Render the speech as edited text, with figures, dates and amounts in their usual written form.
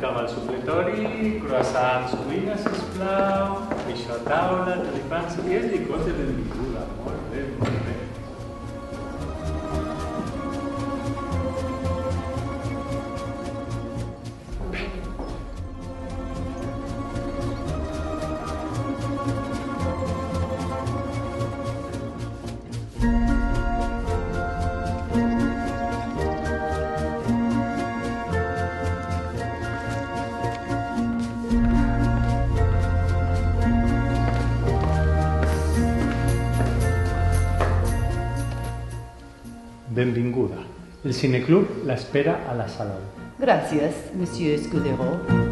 cava al supletori, croissants cuina, sisplau, això a taula, tulipans i el licor de benvinguda. Molt bé, molt bé. Benvinguda. El cineclub l'espera a la sala. Gracias, Monsieur Escudero.